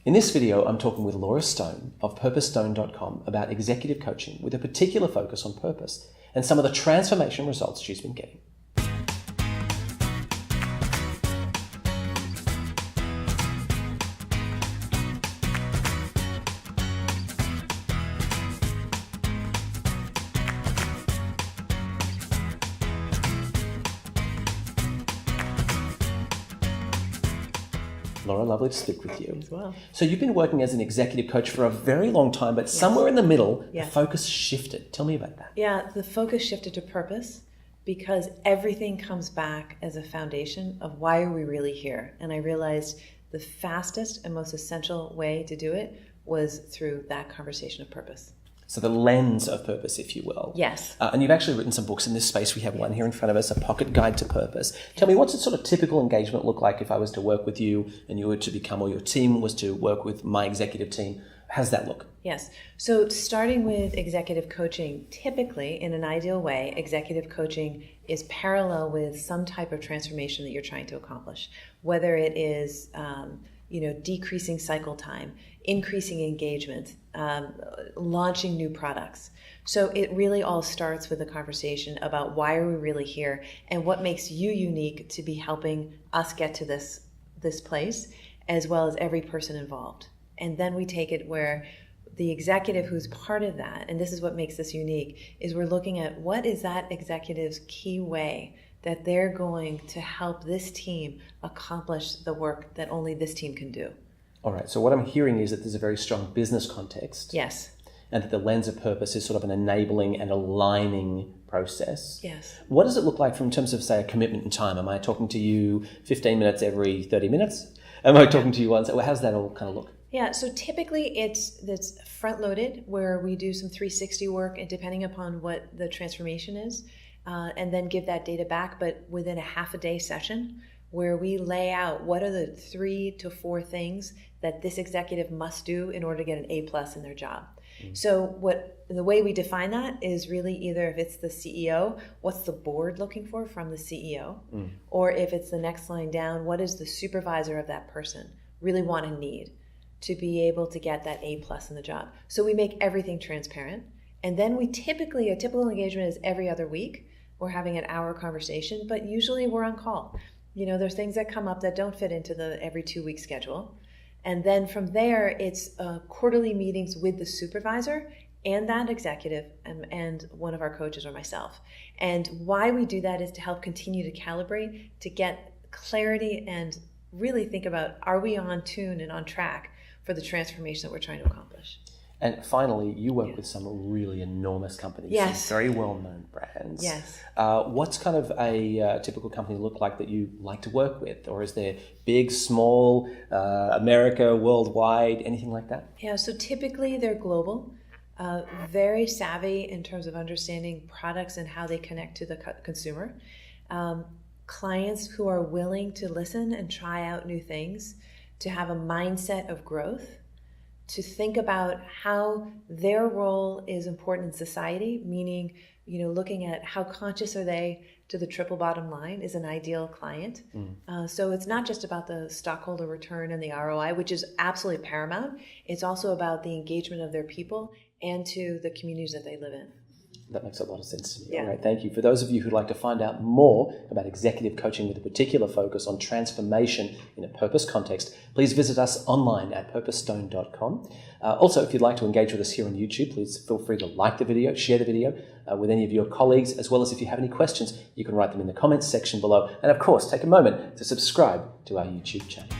In this video, I'm talking with Laura Stone of purposestone.com about executive coaching with a particular focus on purpose and some of the transformation results she's been getting. Laura, lovely to speak with you. As well. So you've been working as an executive coach for a very long time, but somewhere in the middle, the focus shifted. Tell me about that. Yeah, the focus shifted to purpose because everything comes back as a foundation of why are we really here? And I realized the fastest and most essential way to do it was through that conversation of purpose. So the lens of purpose, if you will. Yes. And you've actually written some books in this space. We have one here in front of us, A Pocket Guide to Purpose. Tell me, what's a sort of typical engagement look like if I was to work with you and you were to become, or your team was to work with my executive team? How does that look? Yes. So starting with executive coaching, typically in an ideal way, executive coaching is parallel with some type of transformation that you're trying to accomplish, whether it is decreasing cycle time, increasing engagement, launching new products. So it really all starts with a conversation about why are we really here and what makes you unique to be helping us get to this place, as well as every person involved. And then we take it where the executive who's part of that, and this is what makes this unique, is we're looking at what is that executive's key way that they're going to help this team accomplish the work that only this team can do. All right, so what I'm hearing is that there's a very strong business context. Yes. And that the lens of purpose is sort of an enabling and aligning process. Yes. What does it look like from terms of, say, a commitment in time? Am I talking to you 15 minutes every 30 minutes? Am I talking to you once? How does that all kind of look? Yeah, so typically it's front-loaded where we do some 360 work and depending upon what the transformation is, and then give that data back, but within a half a day session where we lay out what are the 3 to 4 things that this executive must do in order to get an A+ in their job. So the way we define that is really either if it's the CEO, what's the board looking for from the CEO? Or if it's the next line down, what is the supervisor of that person really want and need to be able to get that A+ in the job? So we make everything transparent. And then a typical engagement is every other week. We're having an hour conversation, but usually we're on call. There's things that come up that don't fit into the every 2-week schedule. And then from there, it's quarterly meetings with the supervisor and that executive and one of our coaches or myself. And why we do that is to help continue to calibrate, to get clarity and really think about, are we on tune and on track for the transformation that we're trying to accomplish? And finally, you work with some really enormous companies, some very well-known brands. Yes. What's kind of a typical company look like that you like to work with? Or is there big, small, America, worldwide, anything like that? Yeah, so typically they're global, very savvy in terms of understanding products and how they connect to the consumer. Clients who are willing to listen and try out new things, to have a mindset of growth, to think about how their role is important in society, meaning, looking at how conscious are they to the triple bottom line is an ideal client. So it's not just about the stockholder return and the ROI, which is absolutely paramount. It's also about the engagement of their people and to the communities that they live in. That makes a lot of sense to me. Yeah. All right, thank you. For those of you who'd like to find out more about executive coaching with a particular focus on transformation in a purpose context, please visit us online at purposestone.com. Also, if you'd like to engage with us here on YouTube, please feel free to like the video, share the video with any of your colleagues, as well as if you have any questions, you can write them in the comments section below. And of course, take a moment to subscribe to our YouTube channel.